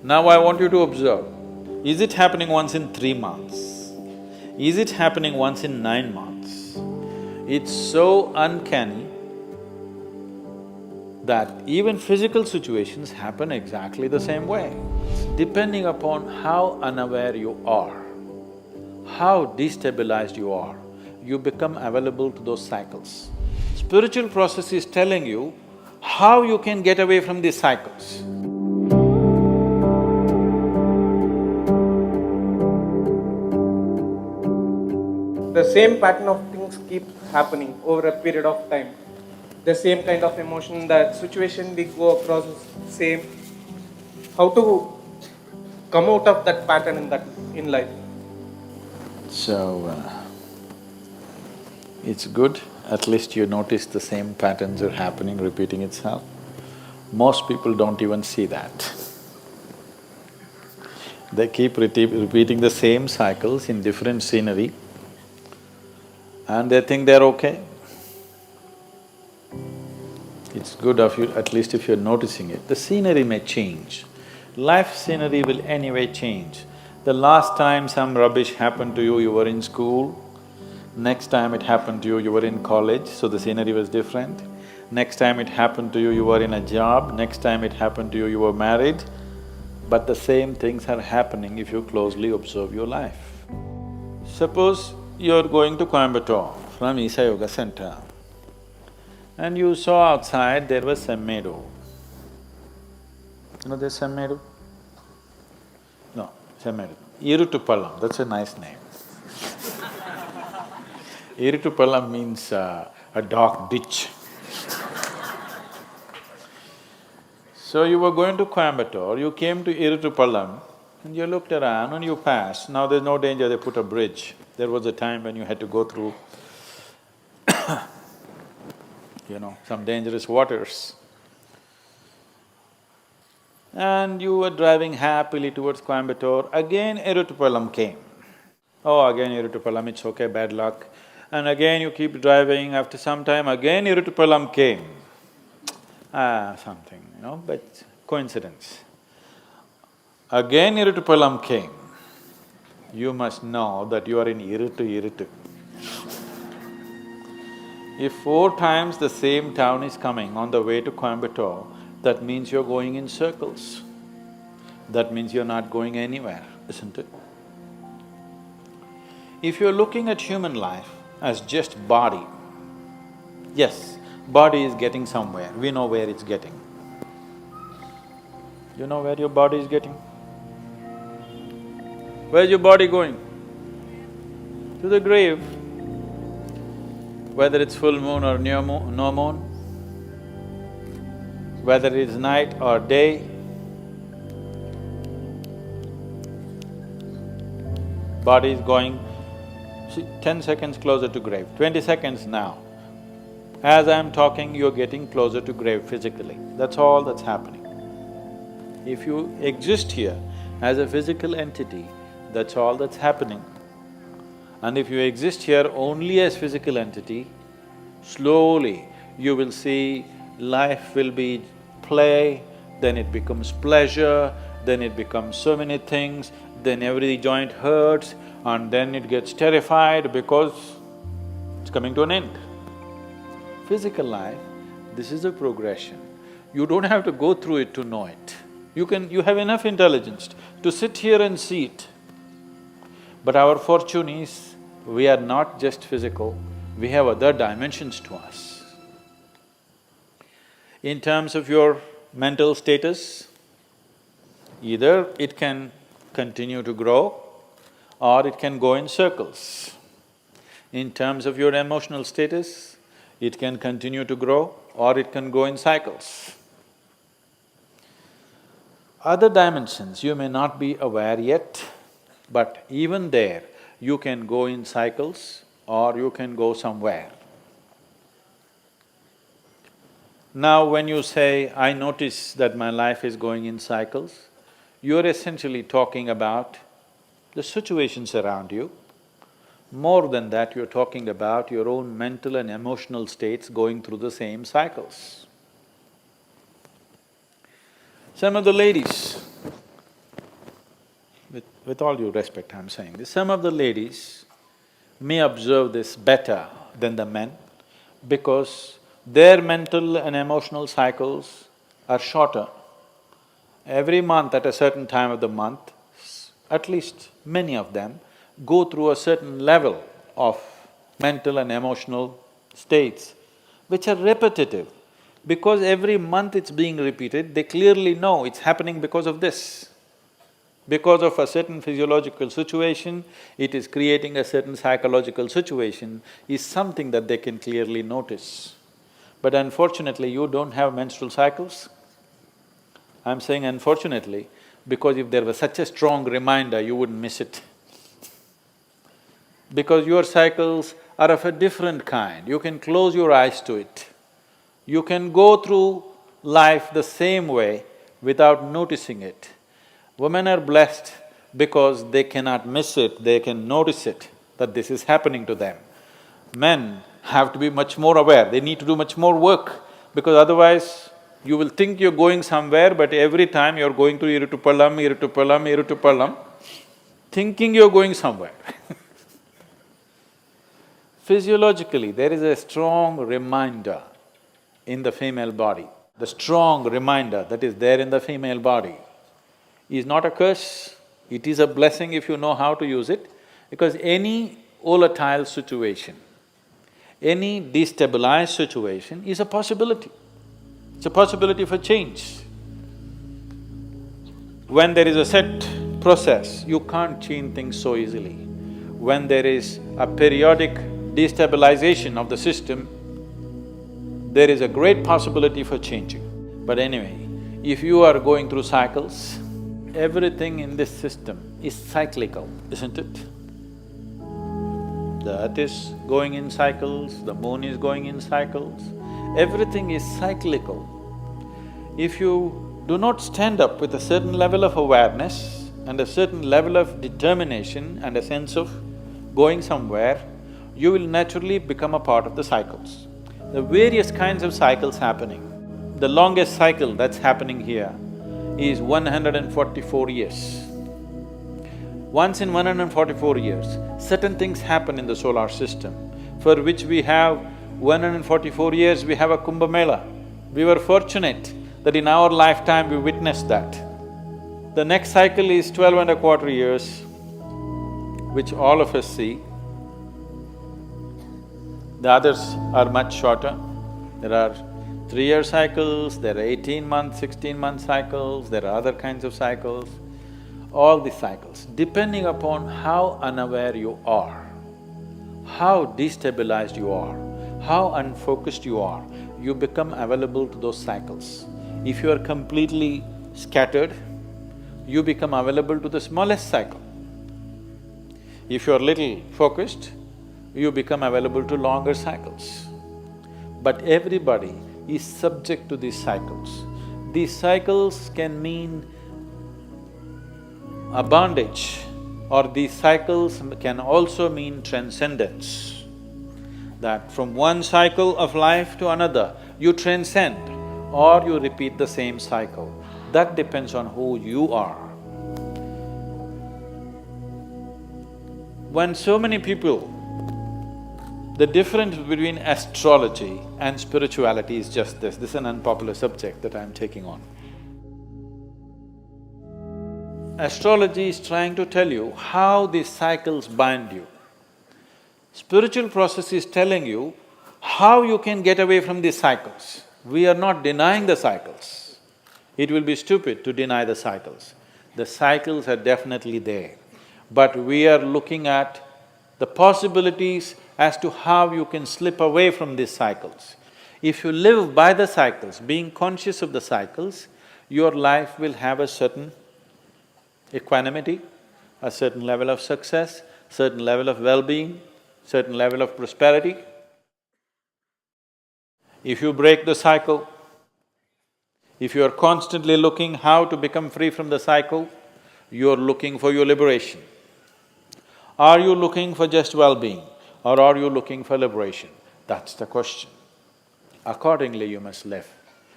Now I want you to observe, is it happening once in 3 months? Is it happening once in 9 months? It's so uncanny that even physical situations happen exactly the same way. Depending upon how unaware you are, how destabilized you become available to those cycles. Spiritual process is telling you how you can get away from these cycles. The same pattern of things keep happening over a period of time. The same kind of emotion, the situation we go across is same. How to come out of that pattern in life? So, it's good, at least you notice the same patterns are happening, repeating itself. Most people don't even see that. They keep repeating the same cycles in different scenery and they think they're okay. It's good of you, at least if you're noticing it. The scenery may change. Life scenery will anyway change. The last time some rubbish happened to you, you were in school. Next time it happened to you, you were in college, so the scenery was different. Next time it happened to you, you were in a job. Next time it happened to you, you were married. But the same things are happening if you closely observe your life. Suppose you're going to Coimbatore from Isha Yoga Center and you saw outside there was a meadow. You know there's some meadow? No, Semmedu. Irutupallam, that's a nice name. Irutupallam means a dark ditch. So you were going to Coimbatore, you came to Irutupallam and you looked around and you passed. Now there's no danger, they put a bridge. There was a time when you had to go through some dangerous waters. And you were driving happily towards Coimbatore, again Irutupallam came. Oh, again Irutupallam, it's okay, bad luck. And again you keep driving, after some time again Irutupallam came. Something, but coincidence. Again Irutupallam came. You must know that you are in Irutu. If 4 times the same town is coming on the way to Coimbatore, that means you're going in circles. That means you're not going anywhere, isn't it? If you're looking at human life as just body, yes, body is getting somewhere, we know where it's getting. You know where your body is getting? Where's your body going? To the grave. Whether it's full moon or no moon, whether it's night or day, body is going, 10 seconds closer to grave, 20 seconds now. As I'm talking, you're getting closer to grave physically, that's all that's happening. If you exist here as a physical entity, that's all that's happening. And if you exist here only as physical entity, slowly you will see life will be play, then it becomes pleasure, then it becomes so many things, then every joint hurts, and then it gets terrified because it's coming to an end. Physical life, this is a progression. You don't have to go through it to know it. You have enough intelligence to sit here and see it. But our fortune is, we are not just physical, we have other dimensions to us. In terms of your mental status, either it can continue to grow or it can go in circles. In terms of your emotional status, it can continue to grow or it can go in cycles. Other dimensions you may not be aware yet, but even there, you can go in cycles or you can go somewhere. Now when you say, I notice that my life is going in cycles, you're essentially talking about the situations around you. More than that, you're talking about your own mental and emotional states going through the same cycles. Some of the ladies, with all due respect I'm saying this, some of the ladies may observe this better than the men because their mental and emotional cycles are shorter. Every month at a certain time of the month, at least many of them go through a certain level of mental and emotional states which are repetitive. Because every month it's being repeated, they clearly know it's happening because of this. Because of a certain physiological situation, it is creating a certain psychological situation, is something that they can clearly notice. But unfortunately, you don't have menstrual cycles. I'm saying unfortunately, because if there was such a strong reminder, you wouldn't miss it. Because your cycles are of a different kind, you can close your eyes to it. You can go through life the same way without noticing it. Women are blessed because they cannot miss it, they can notice it, that this is happening to them. Men have to be much more aware, they need to do much more work, because otherwise you will think you're going somewhere, but every time you're going to Iritupalam, thinking you're going somewhere. Physiologically, there is a strong reminder in the female body. The strong reminder that is there in the female body is not a curse, it is a blessing if you know how to use it, because any volatile situation, any destabilized situation is a possibility. It's a possibility for change. When there is a set process, you can't change things so easily. When there is a periodic destabilization of the system, there is a great possibility for changing. But anyway, if you are going through cycles, everything in this system is cyclical, isn't it? The earth is going in cycles, the moon is going in cycles, everything is cyclical. If you do not stand up with a certain level of awareness and a certain level of determination and a sense of going somewhere, you will naturally become a part of the cycles. The various kinds of cycles happening. The longest cycle that's happening here is 144 years. Once in 144 years, certain things happen in the solar system for which we have 144 years, we have a Kumbh Mela. We were fortunate that in our lifetime we witnessed that. The next cycle is 12 and a quarter years, which all of us see. The others are much shorter. There are 3-year cycles, there are 18-month, 16-month cycles, there are other kinds of cycles. All these cycles, depending upon how unaware you are, how destabilized you are, how unfocused you are, you become available to those cycles. If you are completely scattered, you become available to the smallest cycle. If you are little focused, you become available to longer cycles. But everybody is subject to these cycles. These cycles can mean a bondage, or these cycles can also mean transcendence. That from one cycle of life to another, you transcend or you repeat the same cycle. That depends on who you are. When so many people… The difference between astrology and spirituality is just this. This is an unpopular subject that I'm taking on. Astrology is trying to tell you how these cycles bind you. Spiritual process is telling you how you can get away from these cycles. We are not denying the cycles. It will be stupid to deny the cycles. The cycles are definitely there, but we are looking at the possibilities as to how you can slip away from these cycles. If you live by the cycles, being conscious of the cycles, your life will have a certain equanimity, a certain level of success, certain level of well-being, certain level of prosperity. If you break the cycle, if you are constantly looking how to become free from the cycle, you are looking for your liberation. Are you looking for just well-being or are you looking for liberation? That's the question. Accordingly you must live.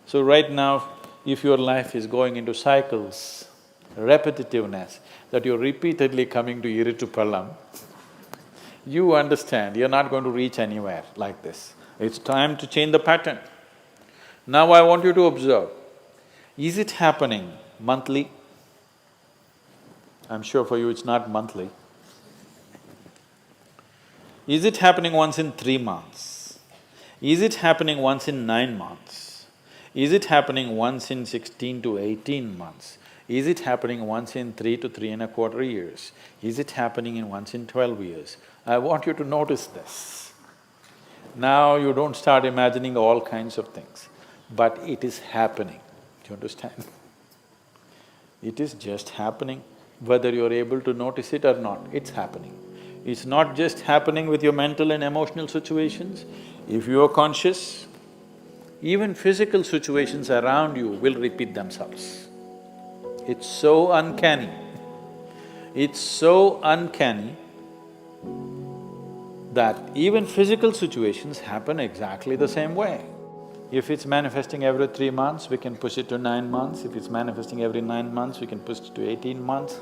So right now, if your life is going into cycles, repetitiveness, that you're repeatedly coming to Iritupalam, you understand you're not going to reach anywhere like this. It's time to change the pattern. Now I want you to observe, is it happening monthly? I'm sure for you it's not monthly. Is it happening once in 3 months? Is it happening once in 9 months? Is it happening once in 16 to 18 months? Is it happening once in 3 to 3.25 years? Is it happening in once in 12 years? I want you to notice this. Now you don't start imagining all kinds of things, but it is happening. Do you understand? It is just happening, whether you're able to notice it or not, it's happening. It's not just happening with your mental and emotional situations. If you are conscious, even physical situations around you will repeat themselves. It's so uncanny. It's so uncanny that even physical situations happen exactly the same way. If it's manifesting every 3 months, we can push it to 9 months. If it's manifesting every 9 months, we can push it to 18 months.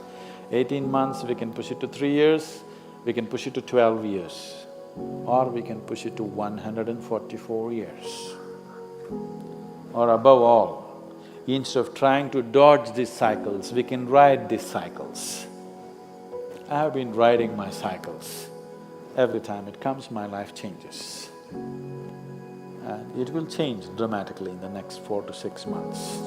18 months, we can push it to 3 years. We can push it to 12 years. Or we can push it to 144 years. Or above all, instead of trying to dodge these cycles, we can ride these cycles. I have been riding my cycles. Every time it comes, my life changes. And it will change dramatically in the next 4 to 6 months.